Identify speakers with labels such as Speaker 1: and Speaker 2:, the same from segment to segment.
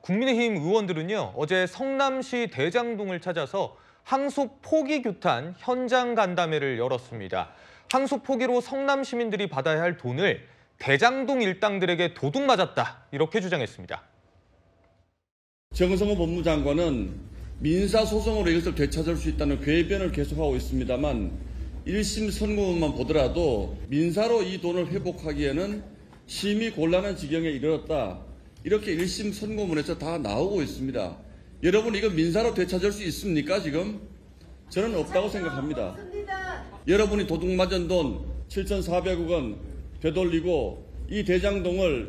Speaker 1: 국민의힘 의원들은요, 어제 성남시 대장동을 찾아서 항소 포기 규탄 현장 간담회를 열었습니다. 항소 포기로 성남 시민들이 받아야 할 돈을 대장동 일당들에게 도둑 맞았다, 이렇게 주장했습니다.
Speaker 2: 정성호 법무장관은 민사소송으로 이것을 되찾을 수 있다는 궤변을 계속하고 있습니다만 1심 선고문만 보더라도 민사로 이 돈을 회복하기에는 심히 곤란한 지경에 이르렀다. 이렇게 1심 선고문에서 다 나오고 있습니다. 여러분 이거 민사로 되찾을 수 있습니까 지금? 저는 없다고 생각합니다. 여러분이 도둑 맞은 돈 7,400억 원 되돌리고 이 대장동을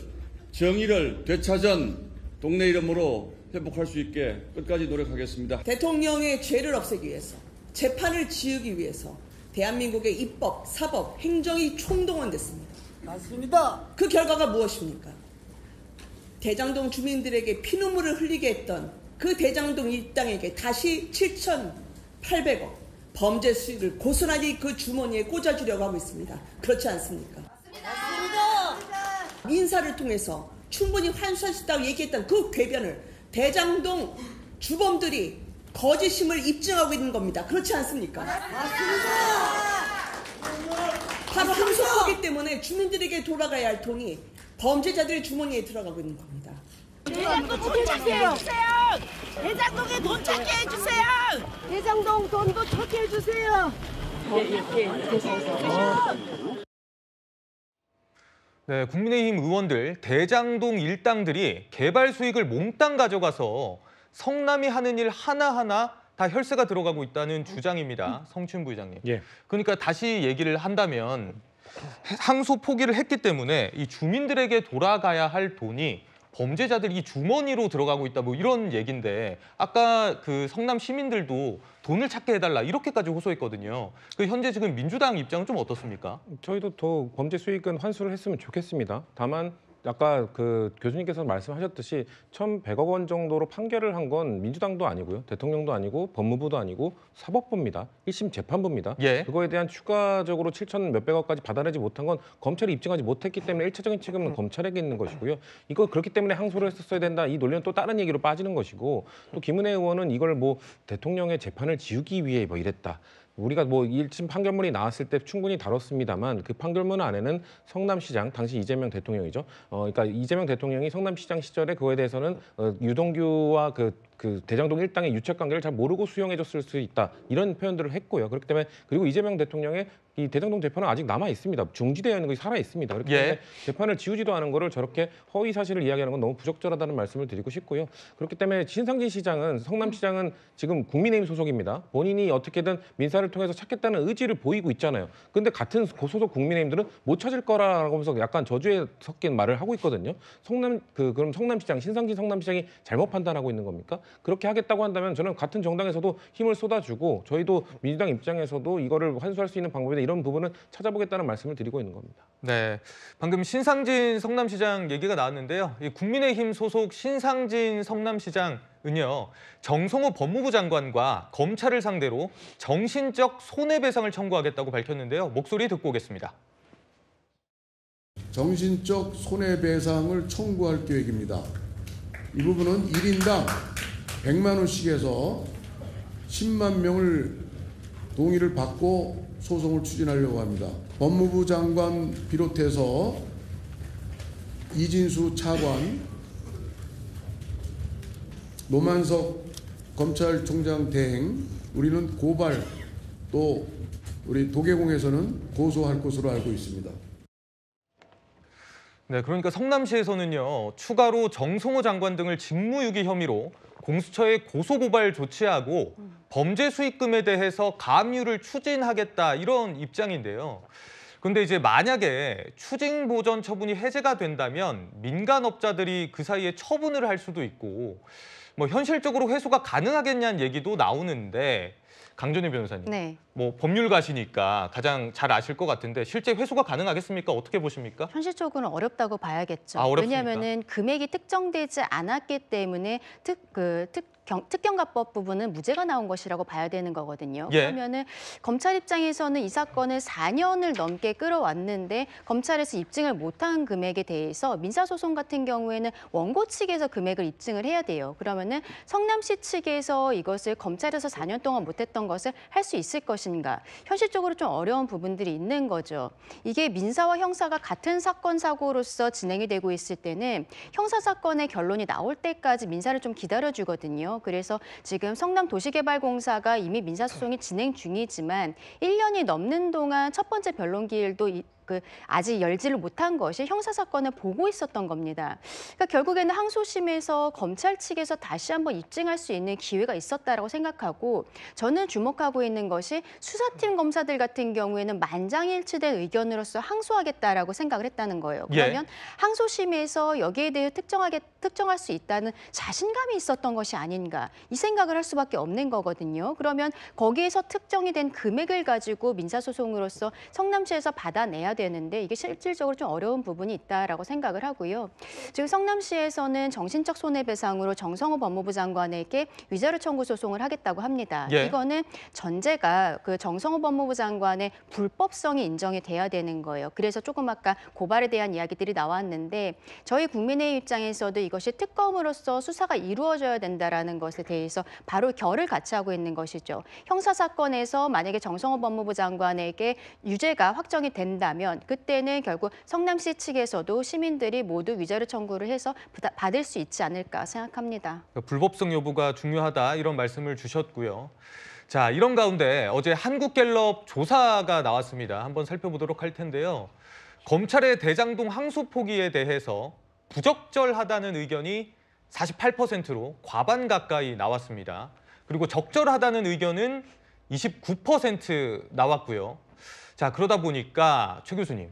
Speaker 2: 정의를 되찾은 동네 이름으로 회복할 수 있게 끝까지 노력하겠습니다.
Speaker 3: 대통령의 죄를 없애기 위해서, 재판을 지우기 위해서 대한민국의 입법, 사법, 행정이 총동원됐습니다.
Speaker 4: 맞습니다.
Speaker 3: 그 결과가 무엇입니까? 대장동 주민들에게 피눈물을 흘리게 했던 그 대장동 일당에게 다시 7,800억 범죄 수익을 고스란히 그 주머니에 꽂아주려고 하고 있습니다. 그렇지 않습니까?
Speaker 4: 맞습니다.
Speaker 3: 민사를 통해서 충분히 환수할 수 있다고 얘기했던 그 궤변을 대장동 주범들이 거짓임을 입증하고 있는 겁니다. 그렇지 않습니까?
Speaker 4: 맞습니다.
Speaker 3: 바로 항소하기 때문에 주민들에게 돌아가야 할 돈이 범죄자들의 주머니에 들어가고 있는 겁니다.
Speaker 5: 대장동 돈 찾게 해주세요. 대장동에 돈 찾게 해주세요.
Speaker 4: 대장동 돈도 찾게 해주세요.
Speaker 1: 네, 국민의힘 의원들 대장동 일당들이 개발 수익을 몽땅 가져가서 성남이 하는 일 하나하나 다 혈세가 들어가고 있다는 주장입니다. 성춘 부의장님.
Speaker 6: 예.
Speaker 1: 그러니까 다시 얘기를 한다면 항소 포기를 했기 때문에 이 주민들에게 돌아가야 할 돈이 범죄자들 이 주머니로 들어가고 있다, 뭐 이런 얘기인데, 아까 그 성남 시민들도 돈을 찾게 해달라 이렇게까지 호소했거든요. 그 현재 지금 민주당 입장은 좀 어떻습니까?
Speaker 6: 저희도 더 범죄 수익은 환수를 했으면 좋겠습니다. 다만 아까 그 교수님께서 말씀하셨듯이 1,100억 원 정도로 판결을 한 건 민주당도 아니고요, 대통령도 아니고 법무부도 아니고 사법부입니다. 1심 재판부입니다.
Speaker 1: 예.
Speaker 6: 그거에 대한 추가적으로 7천 몇백억까지 받아내지 못한 건 검찰이 입증하지 못했기 때문에 1차적인 책임은 검찰에게 있는 것이고요. 이거 그렇기 때문에 항소를 했었어야 된다, 이 논리는 또 다른 얘기로 빠지는 것이고, 또 김은혜 의원은 이걸 뭐 대통령의 재판을 지우기 위해 뭐 이랬다. 우리가 뭐 1심 판결문이 나왔을 때 충분히 다뤘습니다만 그 판결문 안에는 성남시장, 당시 이재명 대통령이죠. 그러니까 이재명 대통령이 성남시장 시절에 그거에 대해서는 유동규와 그 대장동 일당의 유착 관계를 잘 모르고 수용해줬을 수 있다, 이런 표현들을 했고요. 그렇기 때문에, 그리고 이재명 대통령의 이 대장동 재판은 아직 남아 있습니다. 중지되어 있는 것이 살아 있습니다. 그렇기 때문에
Speaker 1: 예.
Speaker 6: 재판을 지우지도 않은 거를 저렇게 허위 사실을 이야기하는 건 너무 부적절하다는 말씀을 드리고 싶고요. 그렇기 때문에 신상진 시장은, 성남시장은 지금 국민의힘 소속입니다. 본인이 어떻게든 민사를 통해서 찾겠다는 의지를 보이고 있잖아요. 근데 같은 소속 국민의힘들은 못 찾을 거라고 하면서 약간 저주에 섞인 말을 하고 있거든요. 그럼 성남시장, 신상진 성남시장이 잘못 판단하고 있는 겁니까? 그렇게 하겠다고 한다면 저는 같은 정당에서도 힘을 쏟아주고, 저희도 민주당 입장에서도 이거를 환수할 수 있는 방법이나 이런 부분은 찾아보겠다는 말씀을 드리고 있는 겁니다.
Speaker 1: 네, 방금 신상진 성남시장 얘기가 나왔는데요. 이 국민의힘 소속 신상진 성남시장은요, 정성호 법무부 장관과 검찰을 상대로 정신적 손해배상을 청구하겠다고 밝혔는데요. 목소리 듣고 오겠습니다.
Speaker 7: 정신적 손해배상을 청구할 계획입니다. 이 부분은 1인당 100만 원씩 해서 10만 명을 동의를 받고 소송을 추진하려고 합니다. 법무부 장관 비롯해서 이진수 차관, 노만석 검찰총장 대행, 우리는 고발, 또 우리 도계공에서는 고소할 것으로 알고 있습니다.
Speaker 1: 네, 그러니까 성남시에서는요, 추가로 정성호 장관 등을 직무유기 혐의로 공수처에 고소고발 조치하고 범죄 수익금에 대해서 가압류를 추진하겠다, 이런 입장인데요. 그런데 이제 만약에 추징보전 처분이 해제가 된다면 민간업자들이 그 사이에 처분을 할 수도 있고, 뭐 현실적으로 회수가 가능하겠냐는 얘기도 나오는데, 강전혜 변호사님,
Speaker 8: 네.
Speaker 1: 뭐 법률가시니까 가장 잘 아실 것 같은데 실제 회수가 가능하겠습니까? 어떻게 보십니까?
Speaker 8: 현실적으로는 어렵다고 봐야겠죠.
Speaker 1: 어렵습니까?
Speaker 8: 왜냐하면은 금액이 특정되지 않았기 때문에 특경가법 부분은 무죄가 나온 것이라고 봐야 되는 거거든요.
Speaker 1: 예.
Speaker 8: 그러면은 검찰 입장에서는 이 사건을 4년을 넘게 끌어왔는데 검찰에서 입증을 못한 금액에 대해서 민사소송 같은 경우에는 원고 측에서 금액을 입증을 해야 돼요. 그러면은 성남시 측에서 이것을 검찰에서 4년 동안 못했던 것을 할 수 있을 것인가? 현실적으로 좀 어려운 부분들이 있는 거죠. 이게 민사와 형사가 같은 사건 사고로서 진행이 되고 있을 때는 형사 사건의 결론이 나올 때까지 민사를 좀 기다려주거든요. 그래서 지금 성남도시개발공사가 이미 민사소송이 진행 중이지만 1년이 넘는 동안 첫 번째 변론기일도 아직 열지를 못한 것이 형사 사건을 보고 있었던 겁니다. 그러니까 결국에는 항소심에서 검찰 측에서 다시 한번 입증할 수 있는 기회가 있었다라고 생각하고 저는 주목하고 있는 것이 수사팀 검사들 같은 경우에는 만장일치된 의견으로서 항소하겠다라고 생각을 했다는 거예요. 그러면 항소심에서 여기에 대해 특정할 수 있다는 자신감이 있었던 것이 아닌가 이 생각을 할 수밖에 없는 거거든요. 그러면 거기에서 특정이 된 금액을 가지고 민사소송으로서 성남시에서 받아내야 되는데 이게 실질적으로 좀 어려운 부분이 있다라고 생각을 하고요. 지금 성남시에서는 정신적 손해배상으로 정성호 법무부 장관에게 위자료 청구 소송을 하겠다고 합니다.
Speaker 1: 예.
Speaker 8: 이거는 전제가 그 정성호 법무부 장관의 불법성이 인정이 돼야 되는 거예요. 그래서 조금 아까 고발에 대한 이야기들이 나왔는데 저희 국민의힘 입장에서도 이것이 특검으로서 수사가 이루어져야 된다라는 것에 대해서 바로 결을 같이 하고 있는 것이죠. 형사 사건에서 만약에 정성호 법무부 장관에게 유죄가 확정이 된다면 그때는 결국 성남시 측에서도 시민들이 모두 위자료 청구를 해서 받을 수 있지 않을까 생각합니다.
Speaker 1: 불법성 여부가 중요하다 이런 말씀을 주셨고요. 자, 이런 가운데 어제 한국갤럽 조사가 나왔습니다. 한번 살펴보도록 할 텐데요. 검찰의 대장동 항소 포기에 대해서 부적절하다는 의견이 48%로 과반 가까이 나왔습니다. 그리고 적절하다는 의견은 29% 나왔고요. 자, 그러다 보니까 최 교수님,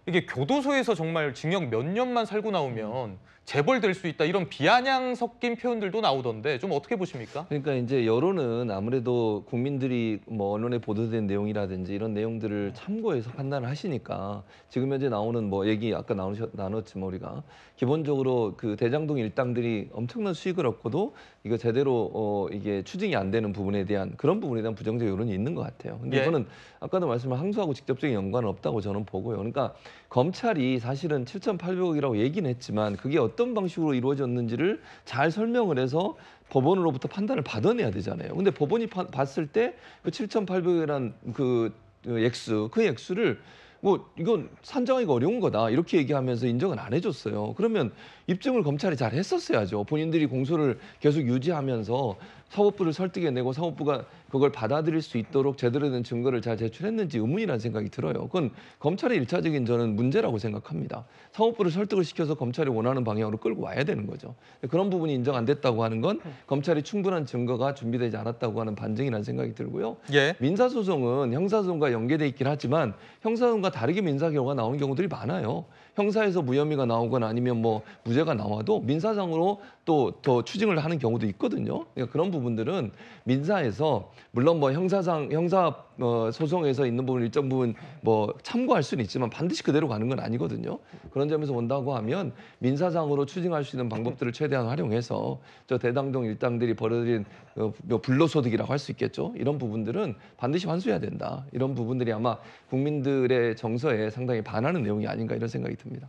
Speaker 1: 이게 교도소에서 정말 징역 몇 년만 살고 나오면 재벌될 수 있다 이런 비아냥 섞인 표현들도 나오던데 좀 어떻게 보십니까?
Speaker 9: 그러니까 이제 여론은 아무래도 국민들이 뭐 언론에 보도된 내용이라든지 이런 내용들을 참고해서 판단을 하시니까 지금 현재 나오는 뭐 얘기 아까 나눴지만 우리가 기본적으로 그 대장동 일당들이 엄청난 수익을 얻고도 이거 제대로 이게 추징이 안 되는 부분에 대한 그런 부분에 대한 부정적 여론이 있는 것 같아요. 근데 이거는 아까도 말씀한 항소하고 직접적인 연관은 없다고 저는 보고요. 그러니까 검찰이 사실은 7,800억이라고 얘기는 했지만 그게 어떤 방식으로 이루어졌는지를 잘 설명을 해서 법원으로부터 판단을 받아내야 되잖아요. 근데 법원이 봤을 때 그 7,800억이라는 그 액수를 뭐 이건 산정하기가 어려운 거다 이렇게 얘기하면서 인정을 안 해줬어요. 그러면 입증을 검찰이 잘 했었어야죠. 본인들이 공소를 계속 유지하면서 사법부를 설득해내고 사법부가 그걸 받아들일 수 있도록 제대로 된 증거를 잘 제출했는지 의문이라는 생각이 들어요. 그건 검찰의 일차적인 저는 문제라고 생각합니다. 사법부를 설득을 시켜서 검찰이 원하는 방향으로 끌고 와야 되는 거죠. 그런 부분이 인정 안 됐다고 하는 건 검찰이 충분한 증거가 준비되지 않았다고 하는 반증이라는 생각이 들고요. 민사소송은 형사소송과 연계돼 있긴 하지만 형사소송과 다르게 민사 결과가 나오는 경우들이 많아요. 형사에서 무혐의가 나오거나 아니면 뭐 무죄가 나와도 민사상으로 또 더 추징을 하는 경우도 있거든요. 그러니까 그런 부분들은 민사에서 물론 뭐 형사 소송에서 있는 부분 일정 부분 뭐 참고할 수는 있지만 반드시 그대로 가는 건 아니거든요. 그런 점에서 본다고 하면 민사상으로 추징할 수 있는 방법들을 최대한 활용해서 저 대장동 일당들이 벌어들인 불로소득이라고 할 수 있겠죠. 이런 부분들은 반드시 환수해야 된다. 이런 부분들이 아마 국민들의 정서에 상당히 반하는 내용이 아닌가 이런 생각이 듭니다.